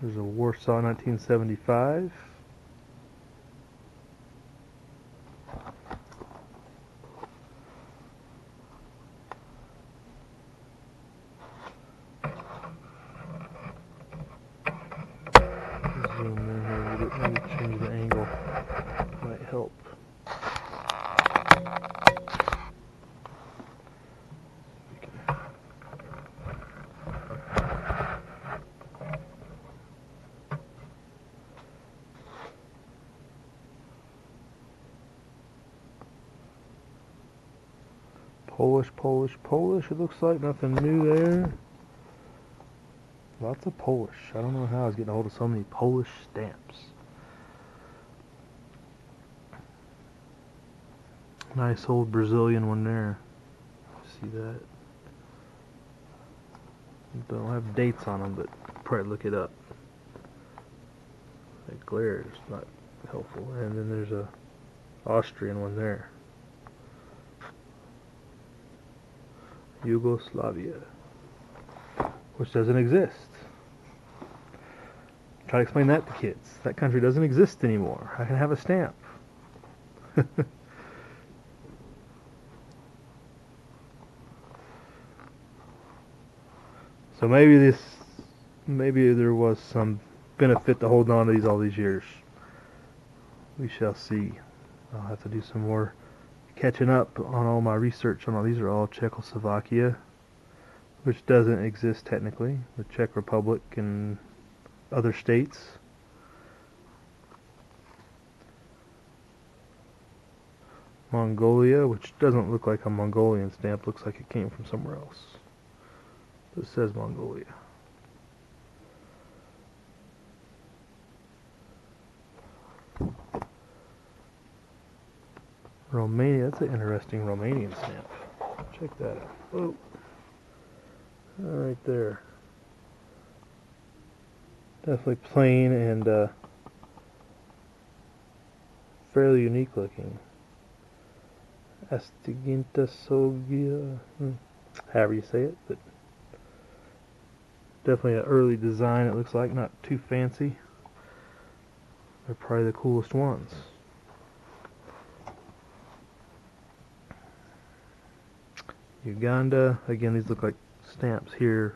There's a Warsaw 1975. Zoom in here a little bit, maybe change the angle. Might help. Polish, Polish, Polish. It looks like nothing new there. Lots of Polish. I don't know how I was getting a hold of so many Polish stamps. Nice old Brazilian one there. See that? Don't have dates on them, but probably look it up. That glare is not helpful. And then there's a Austrian one there. Yugoslavia, which doesn't exist. Try to explain that to kids. That country doesn't exist anymore. I can have a stamp. So maybe there was some benefit to holding on to these all these years. We shall see. I'll have to do some more catching up on all my research on all these. Are all Czechoslovakia, which doesn't exist technically. The Czech Republic and other states. Mongolia, which doesn't look like a Mongolian stamp, looks like it came from somewhere else. It says Mongolia. Romania, that's an interesting Romanian stamp. Check that out. Oh, right there. Definitely plain and fairly unique looking. Astiginta Sogia, however you say it, but definitely an early design. It looks like not too fancy. They're probably the coolest ones. Uganda, again, these look like stamps here.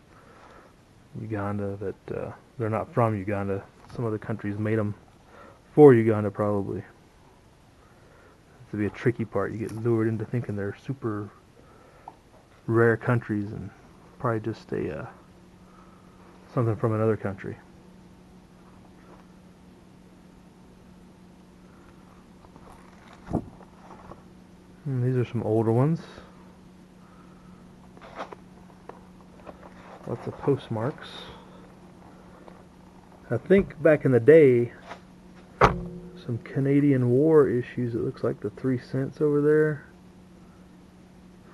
Uganda that they're not from Uganda. Some other countries made them for Uganda, probably. It's to be a tricky part. You get lured into thinking they're super rare countries, and probably just a something from another country. And these are some older ones. Lots of postmarks. I think back in the day, some Canadian War issues. It looks like the 3 cents over there.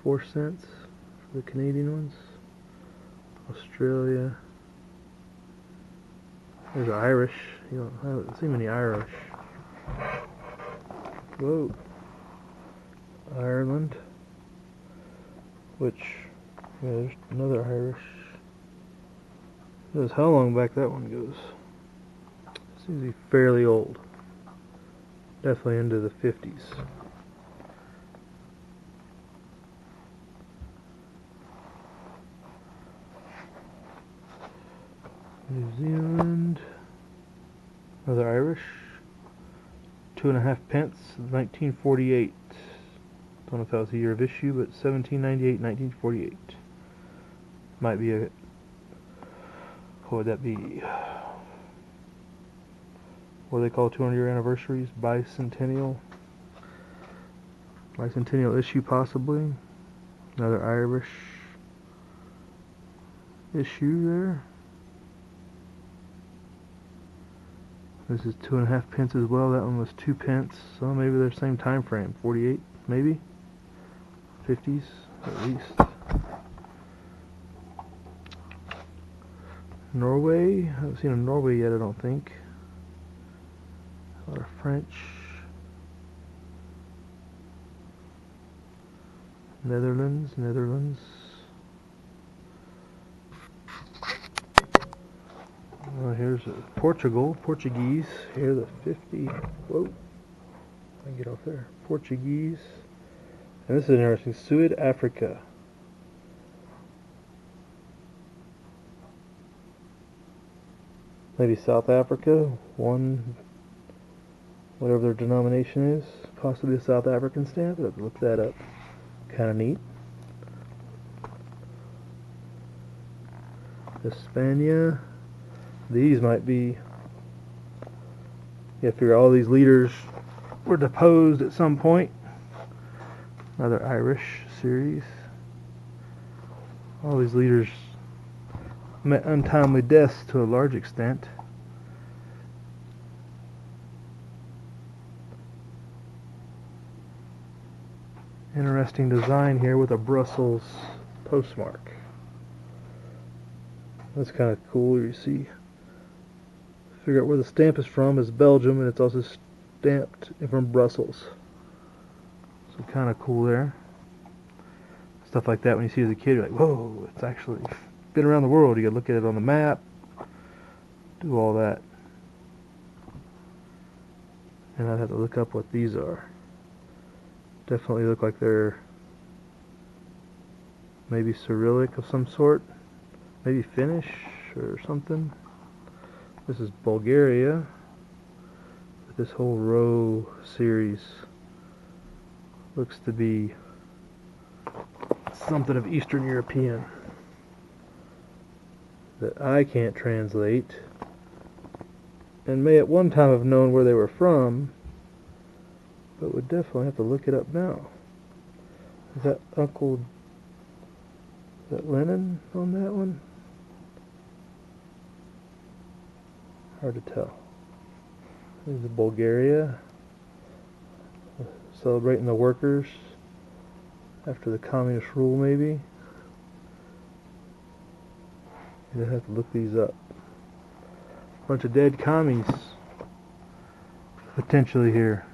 4 cents for the Canadian ones. Australia. There's Irish. I haven't seen many Irish. Whoa. Ireland. Which, yeah, there's another Irish. Knows how long back that one goes. Seems to be fairly old. Definitely into the 50s. New Zealand. Another Irish. 2.5 pence, 1948. Don't know if that was the year of issue, but 1798, 1948. Might be a... What would that be? What do they call 200-year anniversaries? Bicentennial? Bicentennial issue, possibly. Another Irish issue there. This is 2.5 pence as well. That one was 2 pence. So maybe they're the same time frame. 48, maybe? 50s, at least. Norway. I haven't seen a Norway yet, I don't think. A lot of French. Netherlands. Here's Portugal, Portuguese. Here the 50. Whoa, I can get off there. Portuguese. And this is interesting. South Africa. Maybe South Africa. One, whatever their denomination is. Possibly a South African stamp. I'd have to look that up. Kind of neat. Hispania. These might be. You figure all these leaders were deposed at some point. Another Irish series. All these leaders met untimely deaths to a large extent. Interesting design here with a Brussels postmark. That's kind of cool. You see, figure out where the stamp is from. Is Belgium, and it's also stamped from Brussels. So kind of cool there. Stuff like that when you see it as a kid, you're like, whoa, it's actually been around the world. You gotta look at it on the map, do all that. And I'd have to look up what these are. Definitely look like they're maybe Cyrillic of some sort. Maybe Finnish or something. This is Bulgaria. This whole row series looks to be something of Eastern European that I can't translate, and may at one time have known where they were from, but would definitely have to look it up now. Is that Lenin on that one? Hard to tell. This is Bulgaria, celebrating the workers after the communist rule, maybe. You'd have to look these up. Bunch of dead commies potentially here.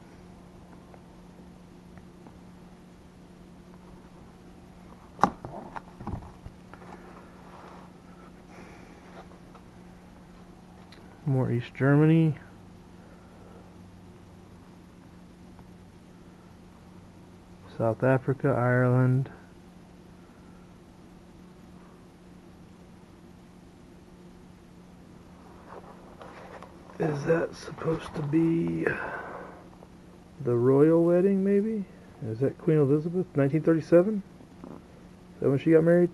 More East Germany. South Africa, Ireland. Is that supposed to be the royal wedding, maybe? Is that Queen Elizabeth, 1937? Is that when she got married?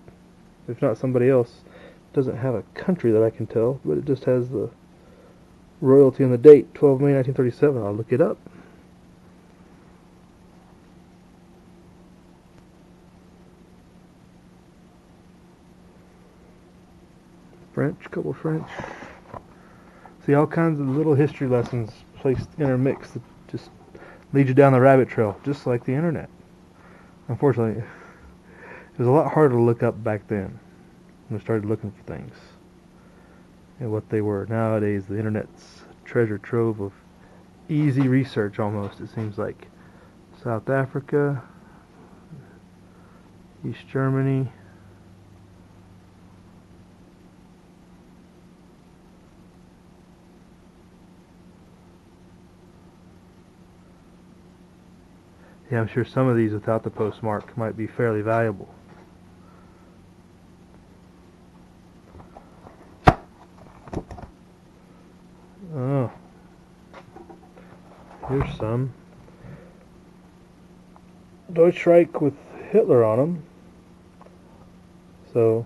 If not, somebody else. It doesn't have a country that I can tell, but it just has the royalty on the date, 12 May 1937. I'll look it up. French, couple French. See, all kinds of little history lessons placed intermixed that just lead you down the rabbit trail, just like the internet. Unfortunately, it was a lot harder to look up back then when we started looking for things and what they were. Nowadays, the internet's treasure trove of easy research almost, it seems like. South Africa, East Germany. Yeah, I'm sure some of these without the postmark might be fairly valuable. Oh, here's some. Deutschreich with Hitler on them. So,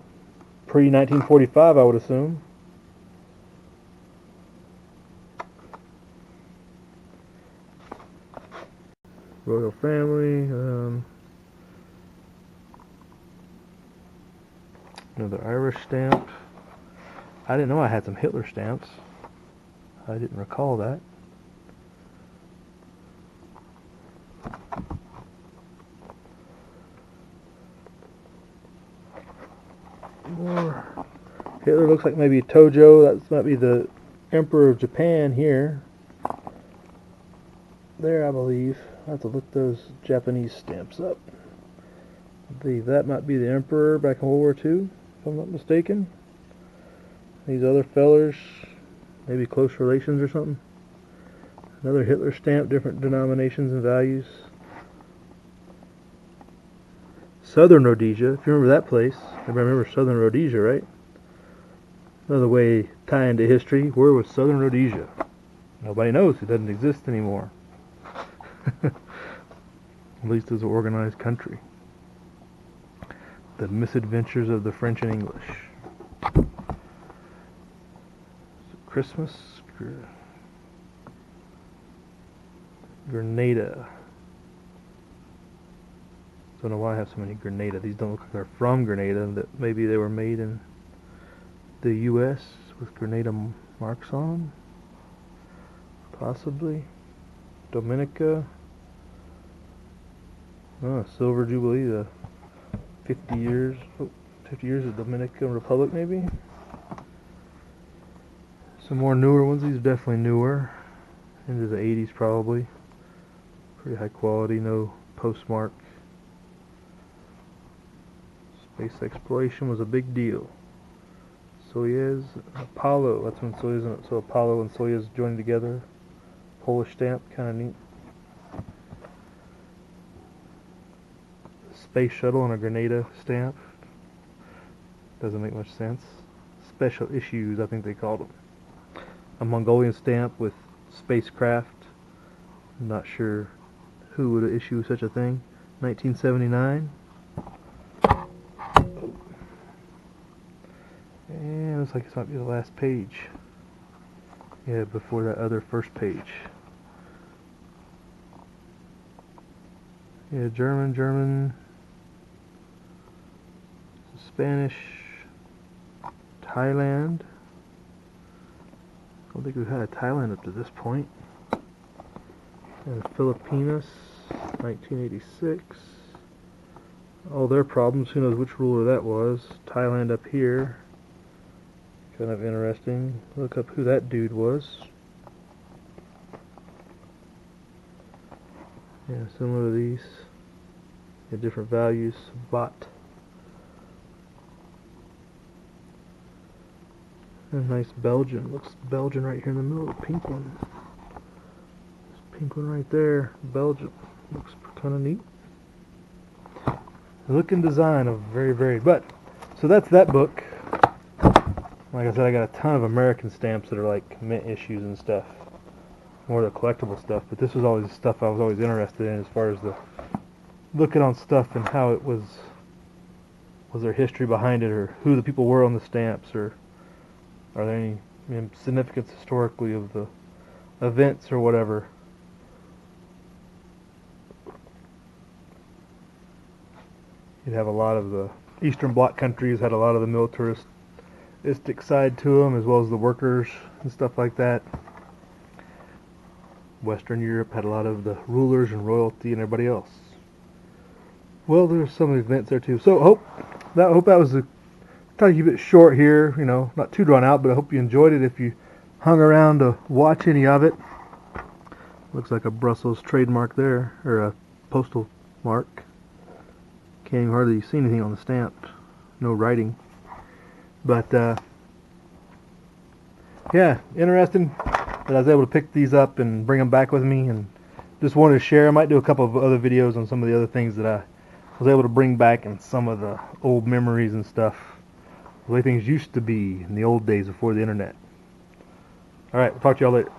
pre-1945, I would assume. Royal family. Another Irish stamp. I didn't know I had some Hitler stamps. I didn't recall that. More. Hitler looks like maybe Tojo. That might be the Emperor of Japan here. There, I believe. I have to look those Japanese stamps up. I believe that might be the Emperor back in World War II, if I'm not mistaken. These other fellers maybe close relations or something. Another Hitler stamp, different denominations and values. Southern Rhodesia, if you remember that place. Everybody remember Southern Rhodesia, right? Another way tie into history. Where was Southern Rhodesia? Nobody knows. It doesn't exist anymore. At least as an organized country. The misadventures of the French and English. Christmas. Grenada. Don't know why I have so many Grenada. These don't look like they're from Grenada. That maybe they were made in the U.S. with Grenada marks on them. Possibly. Dominica. Oh, Silver Jubilee. The 50 years. 50 years of Dominican Republic, maybe. Some more newer ones. These are definitely newer. Into the 80s, probably. Pretty high quality. No postmark. Space exploration was a big deal. Soyuz, Apollo, that's when Soyuz, so Apollo and Soyuz joined together. Polish stamp, kind of neat. Space shuttle and a Grenada stamp. Doesn't make much sense. Special issues, I think they called them. A Mongolian stamp with spacecraft. I'm not sure who would issue such a thing. 1979. And looks like this might be the last page. Yeah, before that other first page. Yeah, German, Spanish, Thailand. I don't think we've had a Thailand up to this point. And Filipinas, 1986. All their problems, who knows which ruler that was. Thailand up here. Kind of interesting. Look up who that dude was. Yeah, similar to these. Yeah, different values. Bot. And nice Belgian. Looks Belgian right here in the middle. The pink one. This pink one right there. Belgium. Looks kind of neat. The look and design of very varied. But, so that's that book. Like I said, I got a ton of American stamps that are like mint issues and stuff. More of the collectible stuff. But this was always the stuff I was always interested in as far as the looking on stuff and how it was there history behind it, or who the people were on the stamps, or are there any significance historically of the events or whatever. You'd have a lot of the Eastern Bloc countries had a lot of the militaristic side to them, as well as the workers and stuff like that. Western Europe had a lot of the rulers and royalty and everybody else. Well, there's some events there too. So hope that was try to keep it short here. You know, not too drawn out, but I hope you enjoyed it. If you hung around to watch any of it, looks like a Brussels trademark there, or a postal mark. Can't even hardly see anything on the stamp. No writing. But yeah, interesting that I was able to pick these up and bring them back with me, and just wanted to share. I might do a couple of other videos on some of the other things that I was able to bring back, and some of the old memories and stuff, the way things used to be in the old days before the internet. Alright, we'll talk to y'all later.